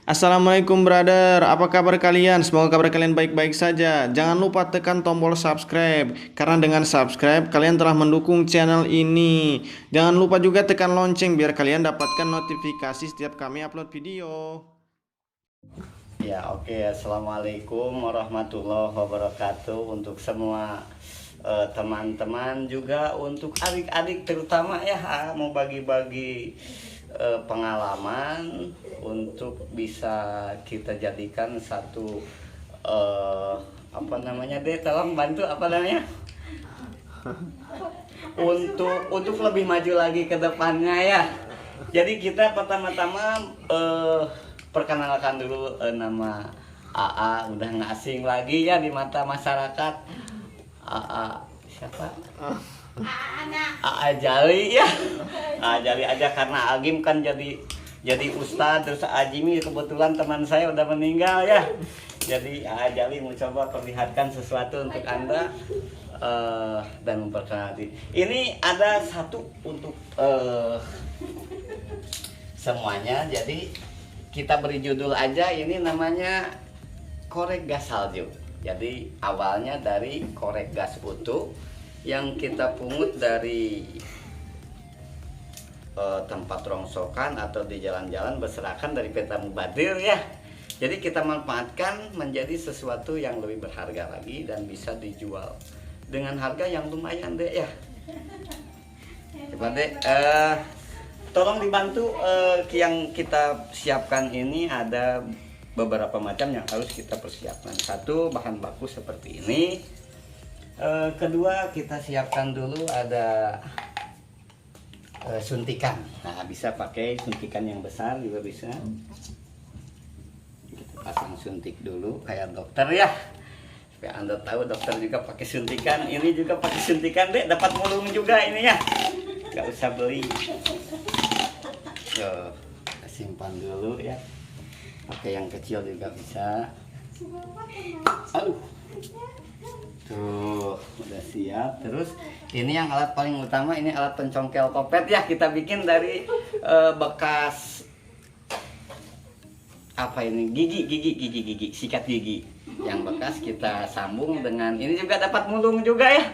Assalamualaikum brother, apa kabar kalian? Semoga kabar kalian baik-baik saja. Jangan lupa tekan tombol subscribe, karena dengan subscribe kalian telah mendukung channel ini. Jangan lupa juga tekan lonceng biar kalian dapatkan notifikasi setiap kami upload video. Ya, oke. Assalamualaikum warahmatullahi wabarakatuh untuk semua teman-teman, juga untuk adik-adik terutama ya, mau bagi-bagi pengalaman untuk bisa kita jadikan satu apa namanya deh, tolong bantu apa namanya untuk lebih maju lagi ke depannya ya. Jadi kita pertama-tama perkenalkan dulu, nama AA udah nggak asing lagi ya di mata masyarakat. AA siapa? AA Jali ya. AA Jali aja karena Agim kan jadi ustadz, terus Ajimi kebetulan teman saya udah meninggal ya. Jadi AA Jali mau coba perlihatkan sesuatu untuk Anda dan memperkenalkan. Ini ada satu untuk semuanya. Jadi kita beri judul aja, ini namanya korek gas salju. Jadi awalnya dari korek gas utuh yang kita pungut dari tempat rongsokan atau di jalan-jalan berserakan dari Peta Mubadir ya. Jadi kita manfaatkan menjadi sesuatu yang lebih berharga lagi dan bisa dijual dengan harga yang lumayan deh ya. Coba deh, tolong dibantu, yang kita siapkan ini ada beberapa macam yang harus kita persiapkan. Satu, bahan baku seperti ini. Kedua, kita siapkan dulu ada suntikan. Nah, bisa pakai suntikan yang besar juga bisa. Kita pasang suntik dulu kayak dokter ya. Supaya Anda tahu dokter juga pakai suntikan. Ini juga pakai suntikan deh, dapat mulung juga ini ya. Gak usah beli. Tuh, simpan dulu ya. Pakai yang kecil juga bisa. Aduh. Tuh, udah siap. Terus ini yang alat paling utama, ini alat pencongkel kopet ya. Kita bikin dari bekas apa ini, gigi, sikat gigi yang bekas kita sambung dengan ini, juga dapat mulung juga ya.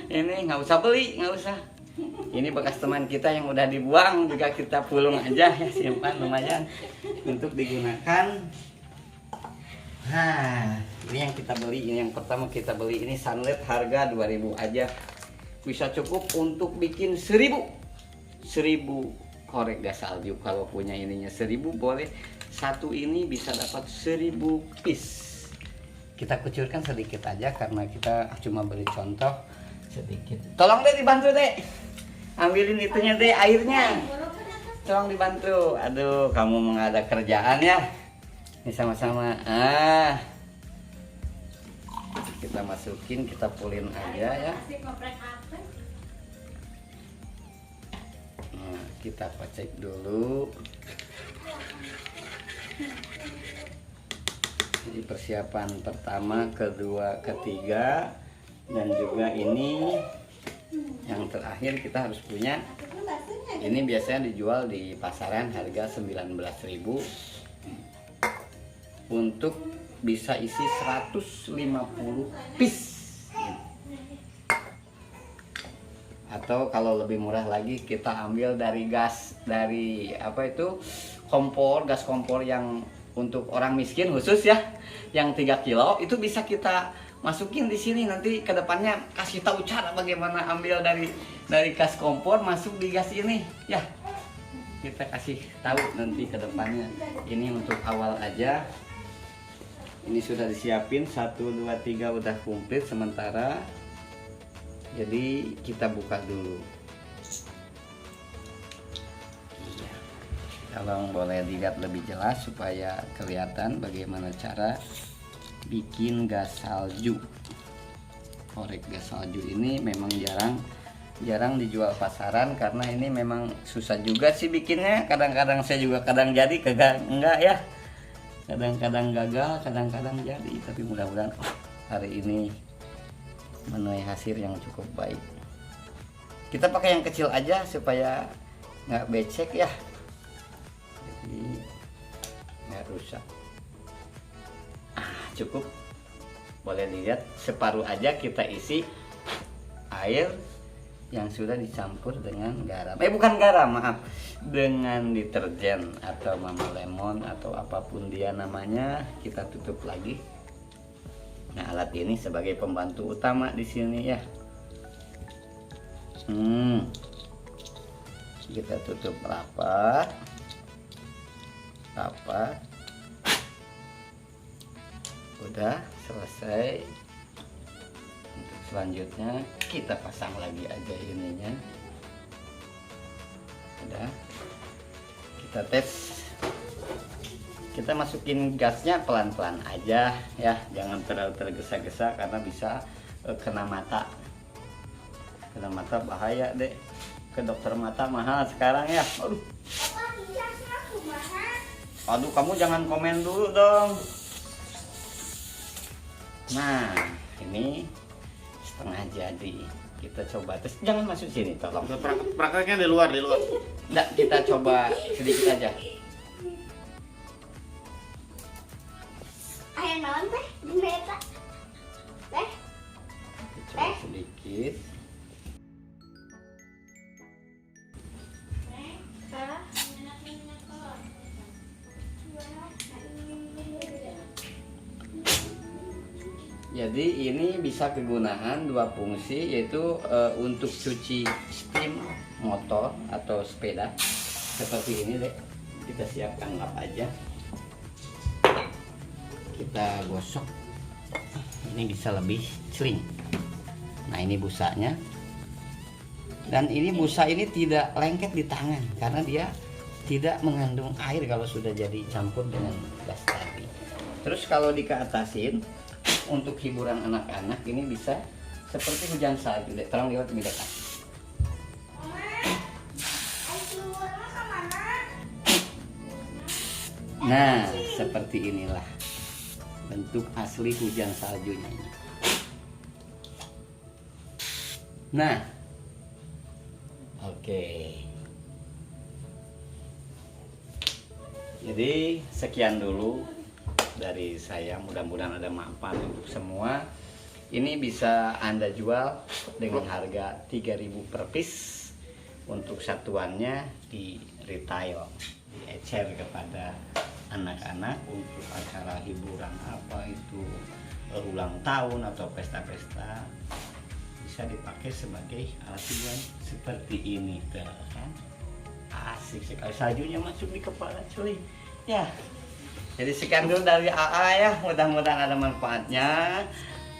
Ini nggak usah beli, nggak usah. Ini bekas teman kita yang udah dibuang, juga kita pulung aja ya, simpan lumayan untuk digunakan. Nah, ini yang kita beli, ini yang pertama kita beli, ini sunlight harga 2000 aja. Bisa cukup untuk bikin 1000 korek gas salju. Kalau punya ininya 1000 boleh. Satu ini bisa dapat 1000 piece. Kita kucurkan sedikit aja karena kita cuma beri contoh sedikit. Tolong deh dibantu deh. Ambilin itunya deh, airnya. Tolong dibantu. Aduh, kamu mengada kerjaan ya. Ini sama-sama. Kita masukin, kita pulin aja ya. Nah, kita pacek dulu. Jadi persiapan pertama, kedua, ketiga, dan juga ini yang terakhir kita harus punya. Ini biasanya dijual di pasaran harga 19.000. Untuk bisa isi 150 piece. Atau kalau lebih murah lagi kita ambil dari gas, dari apa itu, kompor, gas kompor yang untuk orang miskin khusus ya, yang 3 kilo itu bisa kita masukin di sini. Nanti kedepannya kasih tahu cara bagaimana ambil dari gas kompor masuk di gas ini ya. Kita kasih tahu nanti kedepannya. Ini untuk awal aja. Ini sudah disiapin 1, 2, 3 udah komplit sementara. Jadi kita buka dulu. Tolong boleh dilihat lebih jelas supaya kelihatan bagaimana cara bikin gas salju. Korek gas salju ini memang jarang dijual pasaran karena ini memang susah juga sih bikinnya. Kadang-kadang saya juga kadang jadi, kadang enggak ya. Kadang-kadang gagal, kadang-kadang jadi. Tapi mudah-mudahan hari ini menuai hasil yang cukup baik. Kita pakai yang kecil aja supaya nggak becek ya. Jadi nggak rusak. Cukup, boleh dilihat separuh aja kita isi air yang sudah dicampur dengan garam, bukan garam, maaf, dengan deterjen atau Mama Lemon atau apapun dia namanya. Kita tutup lagi. Nah, alat ini sebagai pembantu utama di sini ya. Kita tutup rapat. Udah selesai. Untuk selanjutnya kita pasang lagi aja ininya. Udah, kita tes. Kita masukin gasnya pelan-pelan aja ya, jangan terlalu tergesa-gesa karena bisa kena mata. Kena mata bahaya deh. Ke dokter mata mahal sekarang ya. Aduh, kamu jangan komen dulu dong. Nah, ini setengah jadi. Kita coba tes. Jangan masuk sini, tolong. Prakteknya di luar. Nggak, kita coba sedikit aja. Ayo non teh, beta. Teh. Coba sedikit. Jadi ini bisa kegunaan dua fungsi, yaitu untuk cuci steam motor atau sepeda seperti ini deh. Kita siapkan lap aja, kita gosok. Ini bisa lebih sering. Nah, ini busanya, dan ini busa ini tidak lengket di tangan karena dia tidak mengandung air kalau sudah jadi campur dengan gas tadi. Terus kalau dikeatasin untuk hiburan anak-anak, ini bisa seperti hujan salju deh. Terang lihat lebih dekat. Nah, seperti inilah bentuk asli hujan saljunya. Nah, oke. Jadi sekian dulu dari saya, mudah-mudahan ada manfaat untuk semua. Ini bisa Anda jual dengan harga 3.000 per piece. Untuk satuannya di retail, diecer kepada anak-anak untuk acara hiburan, apa itu ulang tahun atau pesta-pesta, bisa dipakai sebagai alat hiburan seperti ini kan. Asik sekali, saljunya masuk di kepala cuy ya. Jadi sekian dulu dari AA ya, mudah-mudahan ada manfaatnya.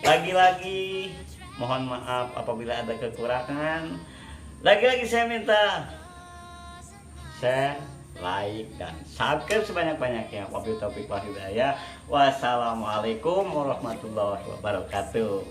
Lagi-lagi mohon maaf apabila ada kekurangan. Lagi-lagi saya minta share, like, dan subscribe sebanyak-banyaknya. Wabillahi taufiq wal hidayah. Wassalamualaikum warahmatullahi wabarakatuh.